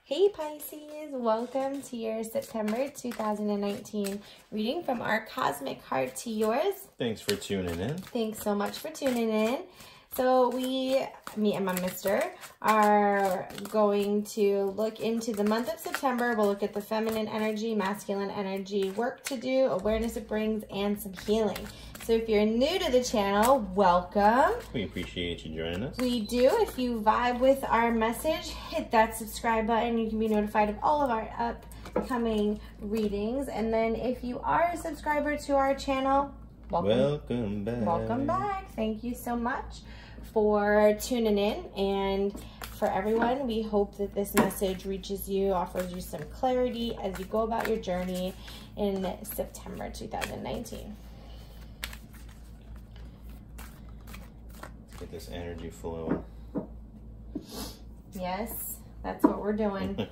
Hey Pisces, welcome to your September 2019 reading from our cosmic heart to yours. Thanks for tuning in. Thanks so much for tuning in. So me and my mister are going to look into the month of September. We'll look at the feminine energy, masculine energy, work to do, awareness it brings, and some healing. So if you're new to the channel, welcome. We appreciate you joining us. We do. If you vibe with our message, hit that subscribe button. You can be notified of all of our upcoming readings. And then if you are a subscriber to our channel, welcome back. Welcome back. Thank you so much for tuning in. And for everyone, we hope that this message reaches you, offers you some clarity as you go about your journey in September 2019. Get this energy flowing. Yes, that's what we're doing.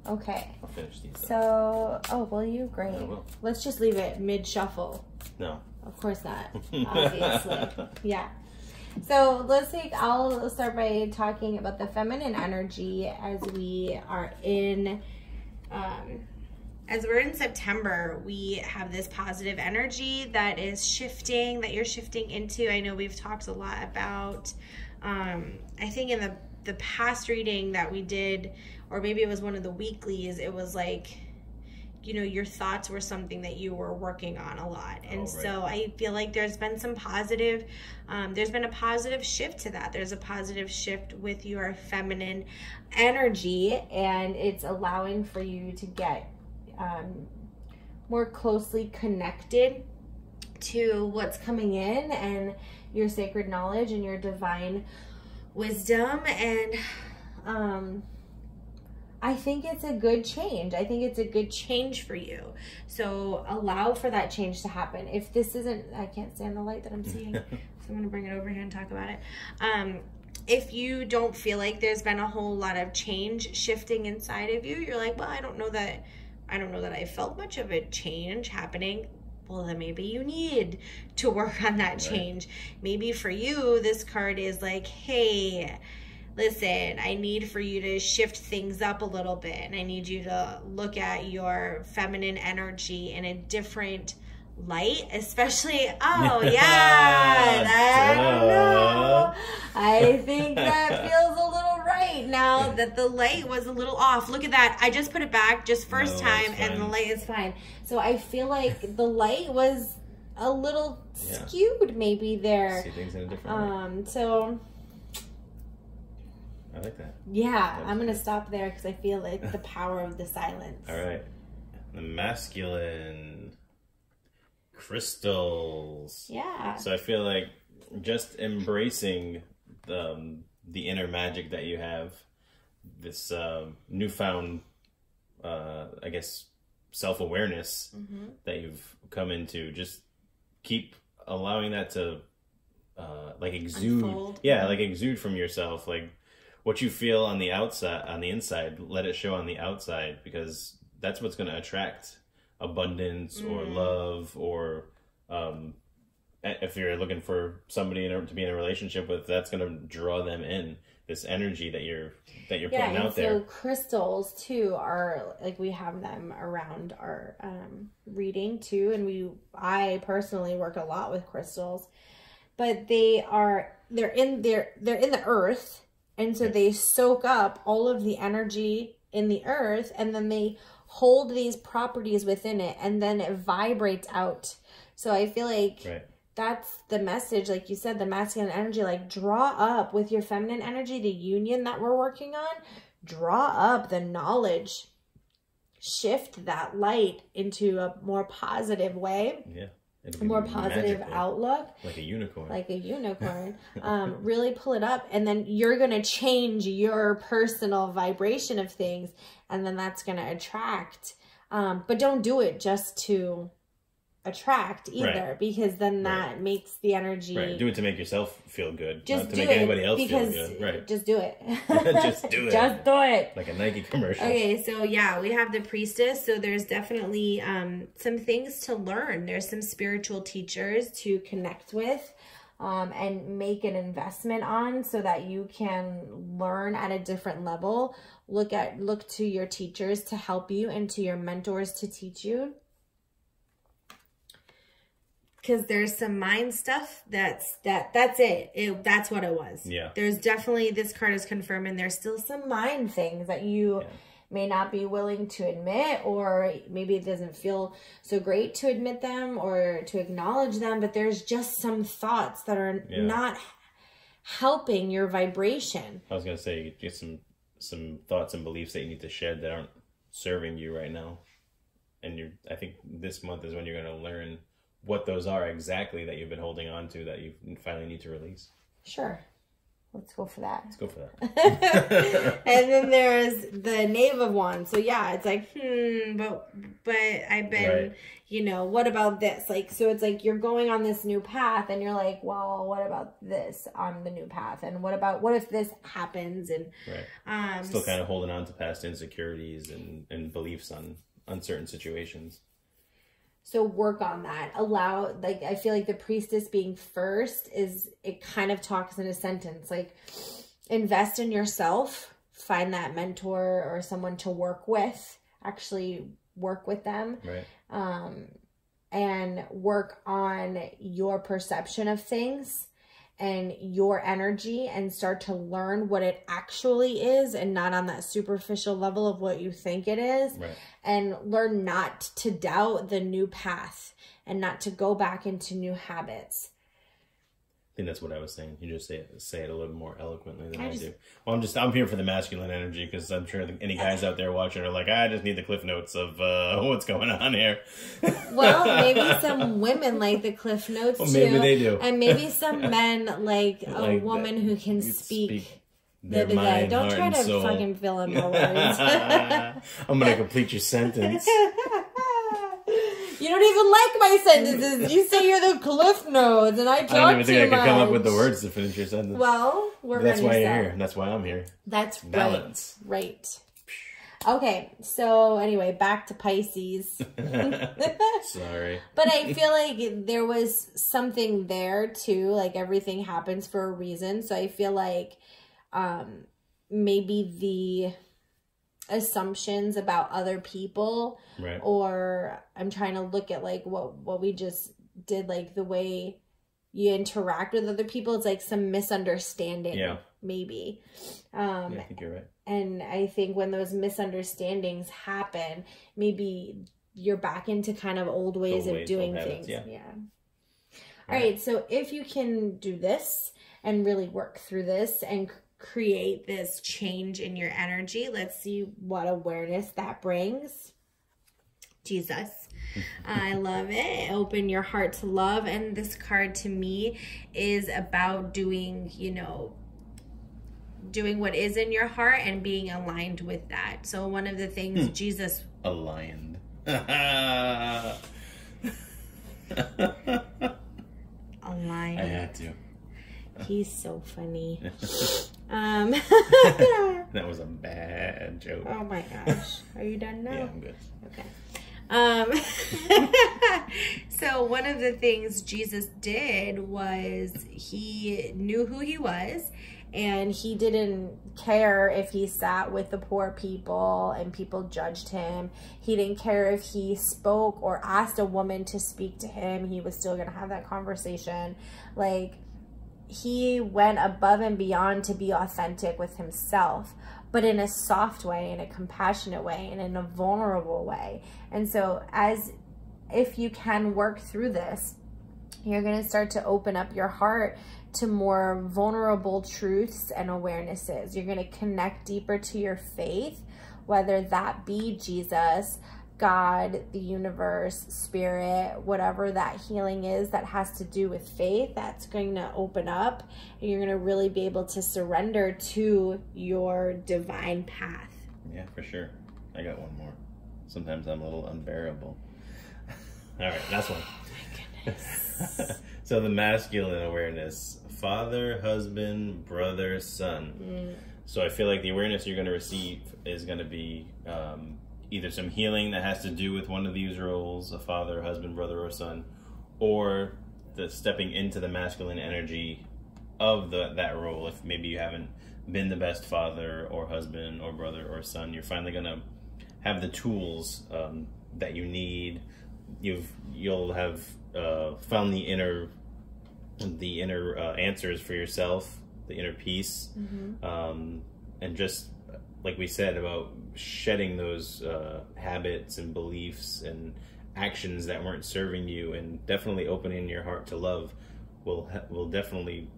Okay. I'll finish these. So, oh, will you? Great. I will. Let's just leave it mid-shuffle. No. Of course not, obviously. Yeah. So I'll start by talking about the feminine energy as we are in, as we're in September. We have this positive energy that is shifting, that you're shifting into. I know we've talked a lot about, I think in the past reading that we did, or maybe it was one of the weeklies, it was like, you know, your thoughts were something that you were working on a lot. And so I feel like there's been some positive, there's been a positive shift to that. There's a positive shift with your feminine energy, and it's allowing for you to get more closely connected to what's coming in and your sacred knowledge and your divine wisdom. And I think it's a good change. I think it's a good change for you. So allow for that change to happen. If this isn't, I can't stand the light that I'm seeing, so I'm gonna bring it over here and talk about it. If you don't feel like there's been a whole lot of change shifting inside of you, you're like, well, I don't know that I felt much of a change happening. Well, then maybe you need to work on that change. Maybe for you, this card is like, hey, listen, I need for you to shift things up a little bit, and I need you to look at your feminine energy in a different light, especially, oh yeah, I don't know. I think that feels a little right now that the light was a little off. Look at that. I just put it back just first time and the light is fine. So I feel like the light was a little skewed maybe there. See things in a different way. So I like that. yeah, I'm going to stop there because I feel like the power of the silence. All right. The masculine crystals. Yeah. So I feel like just embracing the inner magic that you have, this newfound, I guess, self-awareness that you've come into, just keep allowing that to like exude. Unfold. Yeah, like exude from yourself. Like, what you feel on the outside, on the inside, let it show on the outside, because that's what's going to attract abundance or love, or if you're looking for somebody to be in a relationship with, that's going to draw them in, this energy that you're putting out there. So crystals too are like, we have them around our reading too, and I personally work a lot with crystals, but they're in the earth. And so they soak up all of the energy in the earth, and then they hold these properties within it, and then it vibrates out. So I feel like that's the message, like you said, the masculine energy, like draw up with your feminine energy, the union that we're working on, draw up the knowledge, shift that light into a more positive way. Yeah. A more positive outlook. Like a unicorn. Like a unicorn. Really pull it up, and then you're going to change your personal vibration of things, and then that's going to attract. But don't do it just to attract either, because then that makes the energy. Right. Do it to make yourself feel good, just not to make anybody else feel good. Right. Just do it. Just do it. Just do it. Like a Nike commercial. Okay, so yeah, we have the priestess. So there's definitely some things to learn. There's some spiritual teachers to connect with. and make an investment on so that you can learn at a different level. Look to your teachers to help you and to your mentors to teach you. Because there's some mind stuff that's it. That's what it was. Yeah. There's definitely, this card is confirming there's still some mind things that you may not be willing to admit, or maybe it doesn't feel so great to admit them or to acknowledge them, but there's just some thoughts that are not helping your vibration. I was going to say, get some thoughts and beliefs that you need to shed that aren't serving you right now. And I think this month is when you're going to learn what those are exactly that you've been holding on to that you finally need to release. Sure. Let's go for that. Let's go for that. And then there's the Knave of Wands. So yeah, it's like, but I've been, what about this? Like, so it's like you're going on this new path and you're like, well, what about this on the new path? And what if this happens? And still kind of holding on to past insecurities and beliefs on certain situations. So work on that. I feel like the Priestess being first it kind of talks in a sentence, like invest in yourself, find that mentor or someone to work with, actually work with them. Right. And work on your perception of things and your energy and start to learn what it actually is and not on that superficial level of what you think it is. Right. And learn not to doubt the new path and not to go back into new habits. I think that's what I was saying. You just say it a little more eloquently than I do. Well, I'm here for the masculine energy because I'm sure any guys out there watching are like, I just need the cliff notes of what's going on here. Well, maybe some women like the cliff notes too. Maybe they do. And maybe some men like a woman who can speak their mind, Don't try to soul. fucking fill in my words. I'm going to complete your sentence. You don't even like my sentences. You say you're the cliff notes, and I talk too much. I don't even think I could come up with the words to finish your sentence. Well, that's why you're here. That's why I'm here. That's balance. Right. Okay, so anyway, back to Pisces. Sorry. But I feel like there was something there too. Like everything happens for a reason. So I feel like maybe the assumptions about other people, right, or I'm trying to look at like what we just did, like the way you interact with other people, it's like some misunderstanding, maybe. I think you're right. And I think when those misunderstandings happen, maybe you're back into kind of old ways of doing things. Yeah. All right, so if you can do this and really work through this and create this change in your energy, let's see what awareness that brings. Jesus. I love it. Open your heart to love. And this card to me is about doing what is in your heart and being aligned with that. So one of the things Jesus... Aligned. Aligned. I had to. He's so funny. That was a bad joke. Oh my gosh. Are you done now? Yeah, I'm good. Okay. So one of the things Jesus did was he knew who he was, and he didn't care if he sat with the poor people and people judged him. He didn't care if he spoke or asked a woman to speak to him. He was still going to have that conversation. Like, he went above and beyond to be authentic with himself, but in a soft way, in a compassionate way, and in a vulnerable way. And so if you can work through this, you're going to start to open up your heart to more vulnerable truths and awarenesses. You're going to connect deeper to your faith, whether that be Jesus, God, the universe, spirit, whatever that healing is that has to do with faith. That's going to open up, and you're going to really be able to surrender to your divine path. Yeah, for sure. I got one more. Sometimes I'm a little unbearable. All right, last one. Oh my goodness. So the masculine awareness: father, husband, brother, son. So I feel like the awareness you're going to receive is going to be either some healing that has to do with one of these roles, a father, husband, brother, or son, or the stepping into the masculine energy of that role. If maybe you haven't been the best father or husband or brother or son, you're finally gonna have the tools that you need. You'll have found the inner answers for yourself, the inner peace, and just like we said about shedding those habits and beliefs and actions that weren't serving you, and definitely opening your heart to love will definitely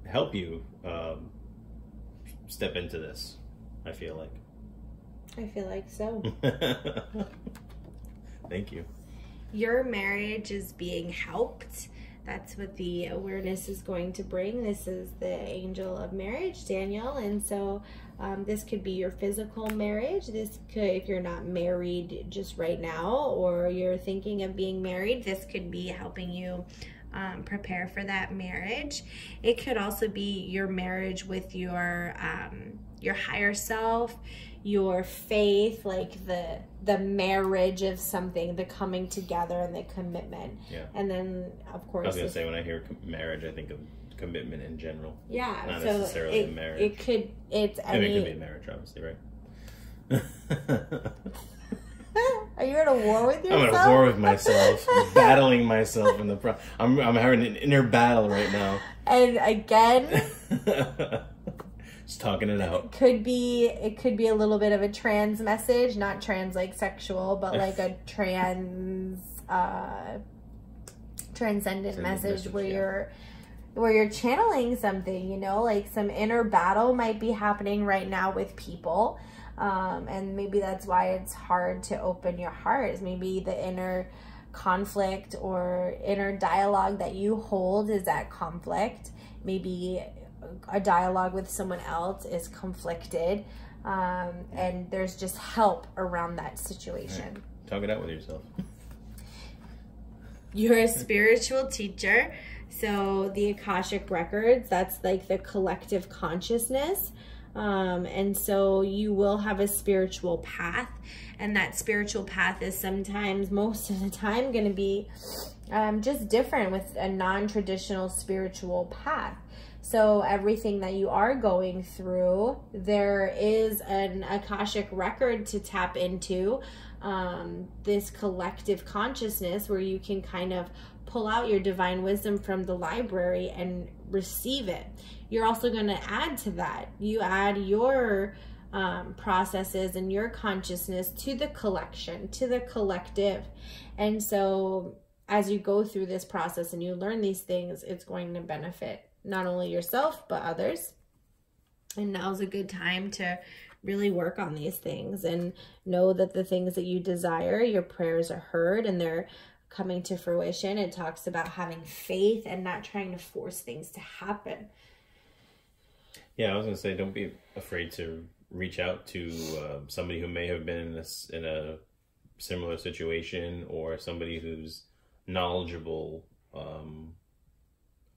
help you step into this. I feel like so. Thank you. Your marriage is being helped. That's what the awareness is going to bring. This is the angel of marriage, Daniel. And so this could be your physical marriage. This could, if you're not married just right now, or you're thinking of being married, this could be helping you prepare for that marriage. It could also be your marriage with your higher self, your faith, like the marriage of something, the coming together and the commitment. Yeah. And then, of course, I was going to say, when I hear marriage, I think of commitment in general. Yeah. Not so necessarily a marriage. It could be a marriage, obviously, right? Are you at a war with yourself? I'm at a war with myself, battling myself in the I'm having an inner battle right now. And again, just talking it out. It could be a little bit of a trans message, not trans like sexual, but like a transcendent message where you're channeling something, you know, like some inner battle might be happening right now with people. And maybe that's why it's hard to open your heart, is maybe the inner conflict or inner dialogue that you hold is at conflict. Maybe a dialogue with someone else is conflicted, and there's just help around that situation. Right. Talk it out with yourself. You're a spiritual teacher, so the Akashic Records, that's like the collective consciousness. And so you will have a spiritual path, and that spiritual path is sometimes, most of the time, going to be just different with a non-traditional spiritual path. So everything that you are going through, there is an Akashic record to tap into, this collective consciousness where you can kind of pull out your divine wisdom from the library and receive it. You're also going to add to that. You add your processes and your consciousness to the collection, to the collective. And so as you go through this process and you learn these things, it's going to benefit not only yourself, but others. And now's a good time to really work on these things and know that the things that you desire, your prayers are heard and they're coming to fruition. It talks about having faith and not trying to force things to happen. Yeah, I was going to say, don't be afraid to reach out to somebody who may have been in a similar situation, or somebody who's knowledgeable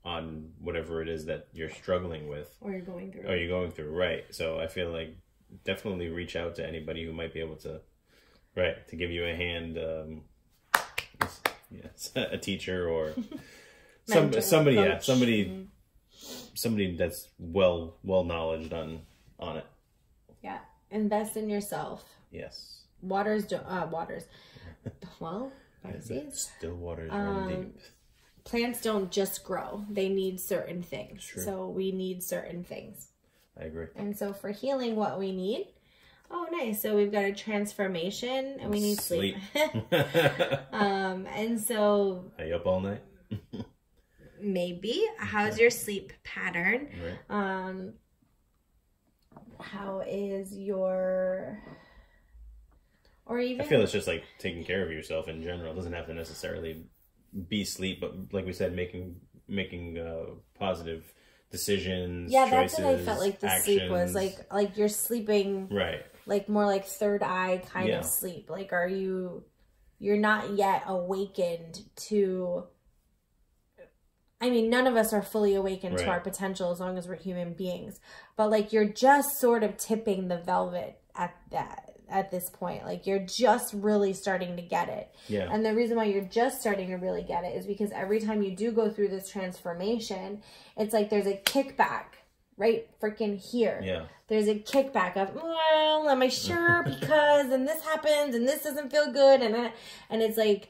on whatever it is that you're struggling with. Or you're going through. Right. So I feel like definitely reach out to anybody who might be able to, to give you a hand. Yes, a teacher or somebody, coach. Somebody that's well knowledged on it. Yeah, invest in yourself. Yes. Well, still waters run deep. Plants don't just grow; they need certain things. True. So we need certain things. I agree. And so for healing, what we need. Oh, nice. So we've got a transformation, and we need sleep. And so... Are you up all night? Maybe. How's your sleep pattern? Right. How is your... Or even... I feel it's just like taking care of yourself in general. It doesn't have to necessarily be sleep, but like we said, making positive decisions, choices, that's what I felt like the actions. Sleep was. Like you're sleeping... Right. Like more like third eye kind of sleep. Like you're not yet awakened to, I mean, none of us are fully awakened to our potential as long as we're human beings. But like you're just sort of tipping the velvet at at this point. Like, you're just really starting to get it. Yeah. And the reason why you're just starting to really get it is because every time you do go through this transformation, it's like there's a kickback right freaking here. Yeah. There's a kickback of, well, am I sure? Because, and this happens, and this doesn't feel good. And it's like,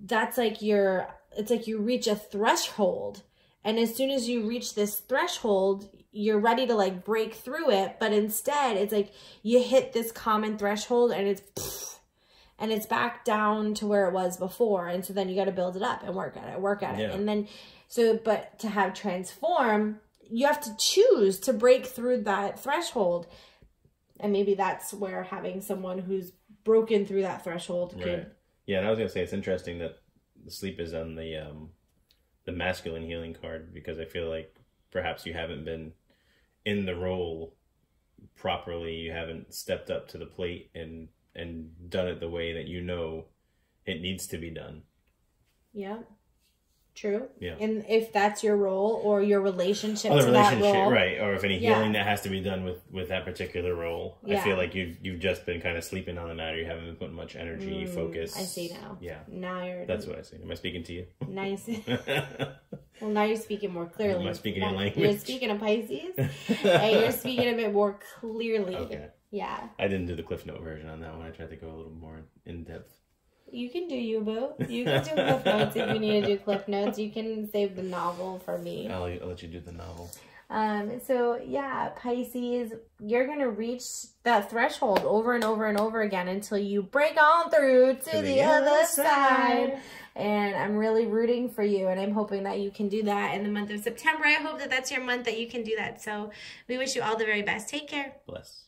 that's like it's like you reach a threshold. And as soon as you reach this threshold, you're ready to like break through it. But instead, it's like you hit this common threshold and it's back down to where it was before. And so then you got to build it up and work at it. And then, but to have transform, you have to choose to break through that threshold. And maybe that's where having someone who's broken through that threshold could. Yeah, and I was going to say, it's interesting that the sleep is on the masculine healing card, because I feel like perhaps you haven't been in the role properly. You haven't stepped up to the plate and done it the way that you know it needs to be done. Yeah. True. Yeah. And if that's your role or your relationship to that role. Right. Or if any healing that has to be done with that particular role. Yeah. I feel like you've just been kind of sleeping on the matter. You haven't been putting much energy, focus. I see now. Yeah. Now That's what I see. Am I speaking to you? Nice. Well, now you're speaking more clearly. Am I speaking in language? You're speaking of Pisces. And you're speaking a bit more clearly. Okay. Yeah. I didn't do the Cliff Note version on that one. I tried to go a little more in depth. You can do you, boo. You can do Cliff Notes if you need to do Cliff Notes. You can save the novel for me. I'll let you do the novel. So yeah, Pisces, you're going to reach that threshold over and over and over again until you break on through to the other side. And I'm really rooting for you, and I'm hoping that you can do that in the month of September. I hope that that's your month that you can do that. So we wish you all the very best. Take care. Bless.